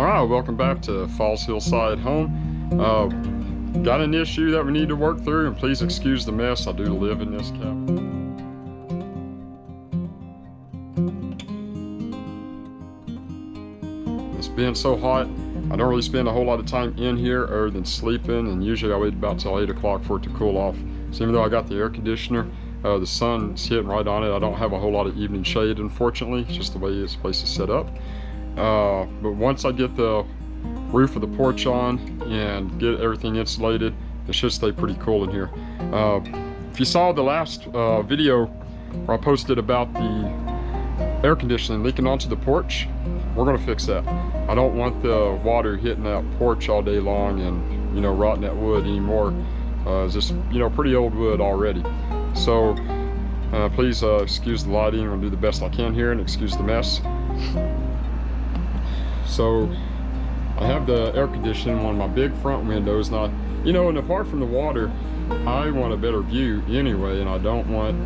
Alright, welcome back to Falls Hillside Home. Got an issue that we need to work through, and please excuse the mess. I do live in this cabin. It's been so hot, I don't really spend a whole lot of time in here other than sleeping, and usually I wait about till 8 o'clock for it to cool off. So even though I got the air conditioner, the sun's hitting right on it. I don't have a whole lot of evening shade, unfortunately. It's just the way this place is set up. But once I get the roof of the porch on and get everything insulated, it should stay pretty cool in here. If you saw the last video where I posted about the air conditioning leaking onto the porch, we're going to fix that. I don't want the water hitting that porch all day long and, you know, rotting that wood anymore. It's just, you know, pretty old wood already. So please excuse the lighting. I'm going to do the best I can here and excuse the mess. So I have the air conditioning on my big front windows. Now, you know, and apart from the water, I want a better view anyway, and I don't want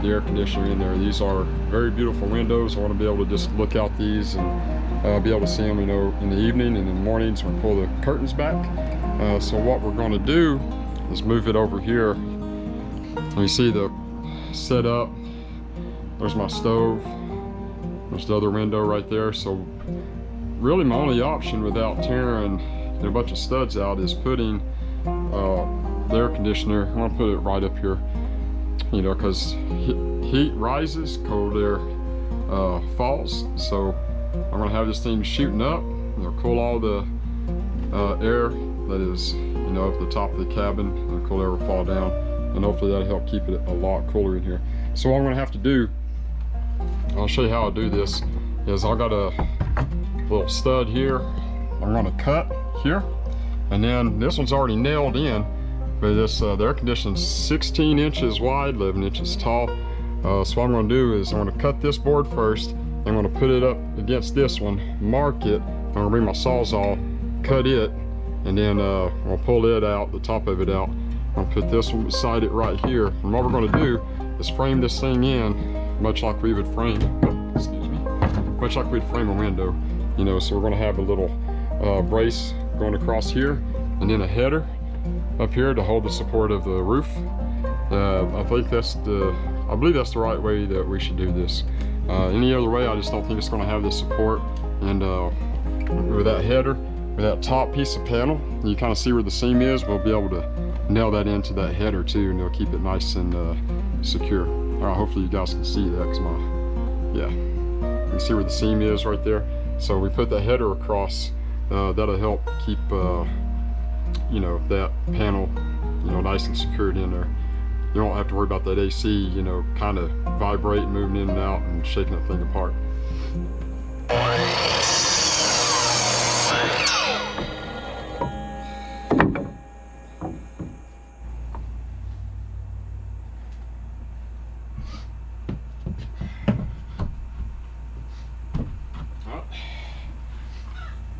the air conditioner in there. These are very beautiful windows. I want to be able to just look out these and be able to see them, you know, in the evening and in the mornings when we pull the curtains back. So what we're going to do is move it over here. You see the setup. There's my stove. There's the other window right there. So really my only option without tearing a bunch of studs out is putting the air conditioner. I'm gonna put it right up here, you know, because heat rises, cold air falls. So I'm gonna have this thing shooting up. It'll cool all the air that is, you know, at the top of the cabin, and the cool air will fall down, and hopefully that'll help keep it a lot cooler in here. So what I'm gonna have to do, I'll show you how I do this, is I got a little stud here I'm going to cut here, and then this one's already nailed in, but this the air conditioning's 16 inches wide, 11 inches tall. So what I'm going to do is I'm going to cut this board first. I'm going to put it up against this one, mark it. I'm going to bring my Sawzall, cut it, and then I'll pull it out, the top of it out. I'm going to put this one beside it right here, and what we're going to do is frame this thing in much like we would frame, much like we'd frame a window. You know, so we're going to have a little brace going across here, and then a header up here to hold the support of the roof. I believe that's the right way that we should do this. Any other way, I just don't think it's going to have the support. And with that header, with that top piece of panel, you kind of see where the seam is. We'll be able to nail that into that header too, and it'll keep it nice and secure. All right, hopefully you guys can see that, you can see where the seam is right there. So we put the header across. That'll help keep you know, that panel, you know, nice and secured in there. You don't have to worry about that AC, you know, kind of vibrating, moving in and out, and shaking that thing apart.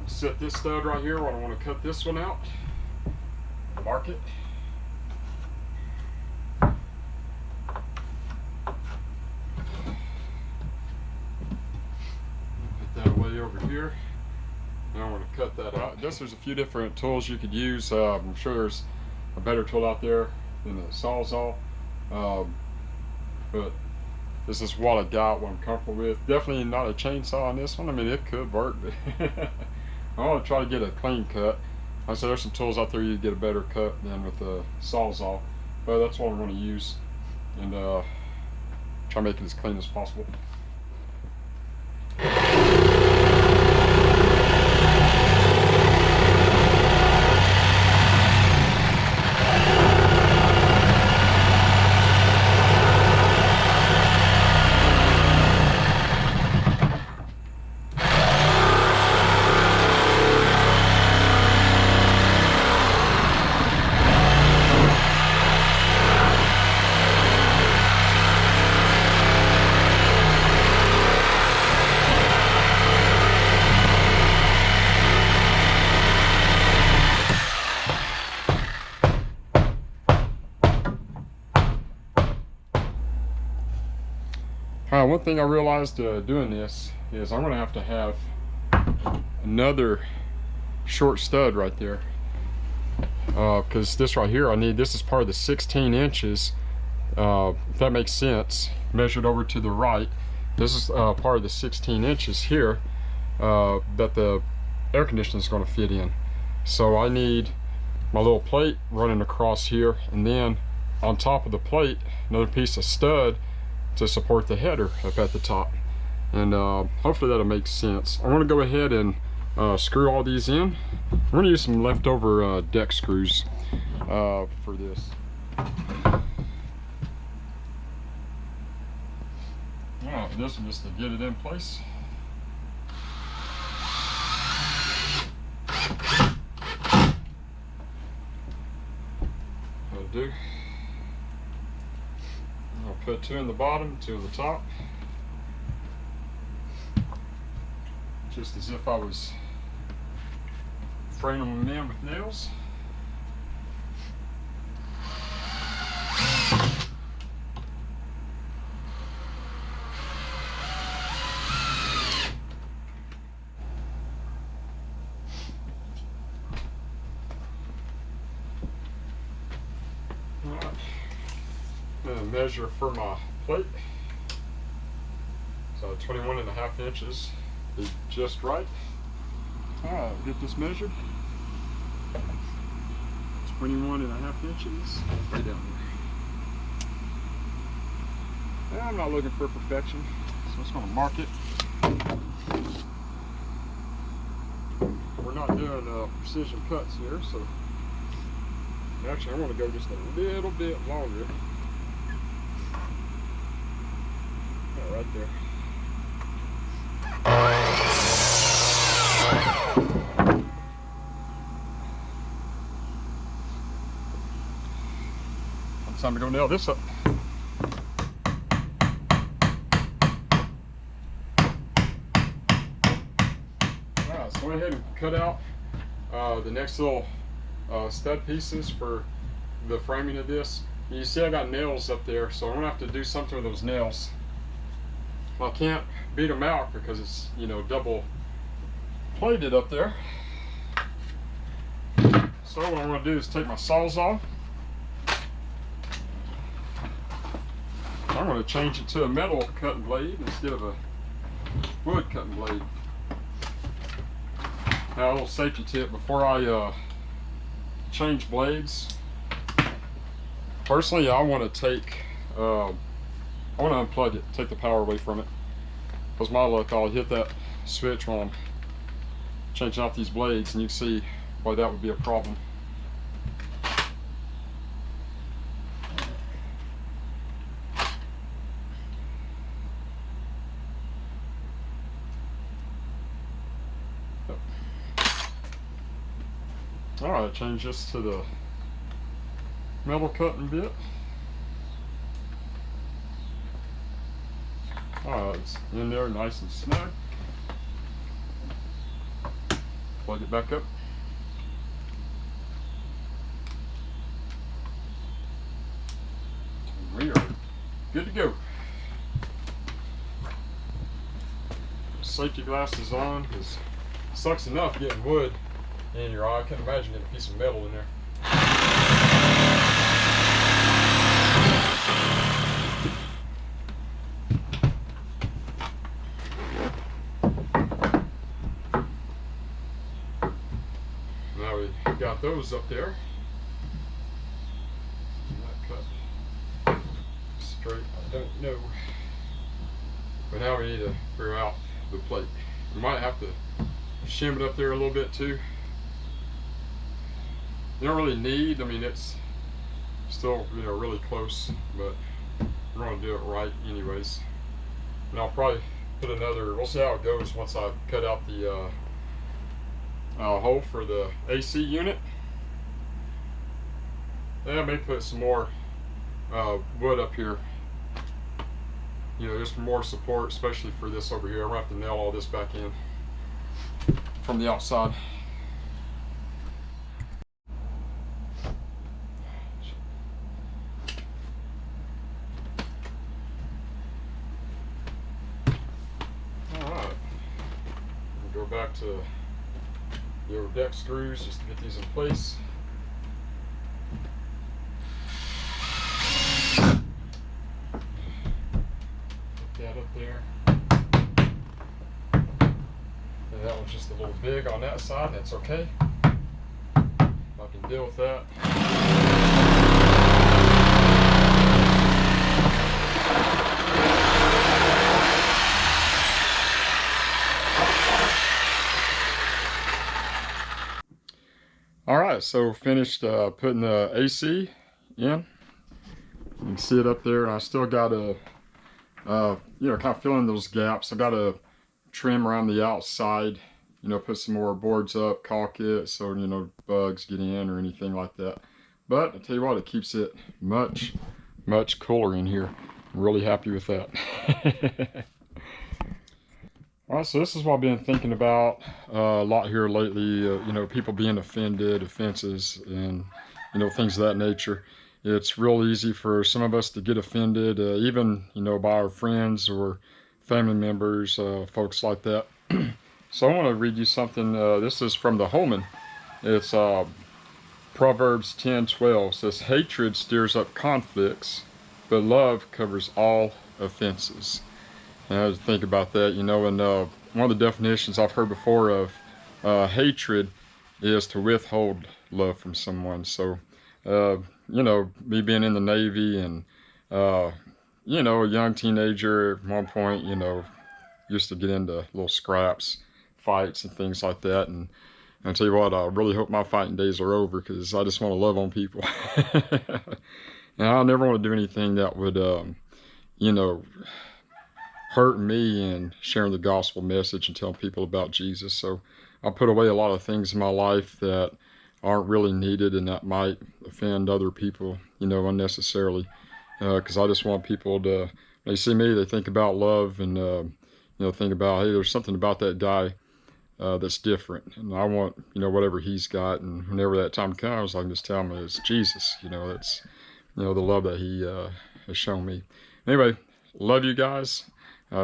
Set this stud right here where I want to cut this one out. Mark it. Put that away over here. Now I want to cut that out. There's a few different tools you could use. I'm sure there's a better tool out there than the Sawzall. But this is what I got, what I'm comfortable with. Definitely not a chainsaw on this one. I mean, it could work, but I want to try to get a clean cut. Like I said, there's some tools out there you get a better cut than with the Sawzall, but that's what I'm going to use, and try to make it as clean as possible. One thing I realized doing this is I'm going to have another short stud right there. Because this right here, this is part of the 16 inches, if that makes sense, measured over to the right. This is part of the 16 inches here that the air conditioner is going to fit in. So I need my little plate running across here, and then on top of the plate, another piece of stud to support the header up at the top. And hopefully that'll make sense. I want to go ahead and screw all these in. I'm going to use some leftover deck screws for this. Alright, this one just to get it in place. That'll do. I'll put 2 in the bottom, 2 in the top. Just as if I was framing them in with nails. All right. I'm gonna measure for my plate. So 21.5 inches. Is just right. Alright, get this measured. 21.5 inches. Right down there. And I'm not looking for perfection, so I'm just going to mark it. We're not doing precision cuts here, so actually I want to go just a little bit longer. Yeah, right there. Time to go nail this up. Alright, so I went ahead and cut out the next little stud pieces for the framing of this. You see I got nails up there, so I'm gonna have to do something with those nails. I can't beat them out because it's, you know, double plated up there. So what I'm gonna do is take my sawzall. I'm going to change it to a metal cutting blade instead of a wood cutting blade. Now, a little safety tip before I change blades. Personally, I want to take, I want to unplug it, take the power away from it. Because my luck, I'll hit that switch while I'm changing out these blades, and you can see why that would be a problem. Alright, change this to the metal cutting bit. Alright, it's in there nice and snug. Plug it back up. We are good to go. Safety glasses on, because it sucks enough getting wood in your eye. I can't imagine getting a piece of metal in there. Now we got those up there. That cut straight, I don't know. But now we need to figure out the plate. We might have to shim it up there a little bit too. You don't really need, I mean, it's still, you know, really close, but we're going to do it right anyways. And I'll probably put another, we'll see how it goes once I cut out the hole for the AC unit. And I may put some more wood up here, you know, just for more support, especially for this over here. I'm going to have to nail all this back in from the outside. Go back to your deck screws just to get these in place. Put that up there. And that one's just a little big on that side, that's okay. I can deal with that. All right, so finished putting the AC in. You can see it up there, and I still got to, you know, kind of fill in those gaps. I got to trim around the outside, you know, put some more boards up, caulk it, so, you know, bugs get in or anything like that. But I tell you what, it keeps it much cooler in here. I'm really happy with that. All right, so this is what I've been thinking about a lot here lately. You know, people being offended, offenses, and you know, things of that nature. It's real easy for some of us to get offended, even you know, by our friends or family members, folks like that. So I want to read you something. This is from the Holman. It's Proverbs 10:12. It says, "Hatred stirs up conflicts, but love covers all offenses." And I had to think about that, you know, and one of the definitions I've heard before of hatred is to withhold love from someone. So, you know, me being in the Navy and, you know, a young teenager at one point, you know, used to get into little scraps, fights and things like that. And I'll tell you what, I really hope my fighting days are over because I just want to love on people. And I never want to do anything that would, you know, hurt me and sharing the gospel message and telling people about Jesus. So I put away a lot of things in my life that aren't really needed and that might offend other people, you know, unnecessarily. Because I just want people to, when they see me, they think about love and, you know, think about, hey, there's something about that guy that's different. And I want, you know, whatever he's got. And whenever that time comes, I can just tell him it's Jesus. You know, that's, you know, the love that he has shown me. Anyway, love you guys.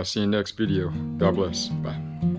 See you next video. God bless. Bye.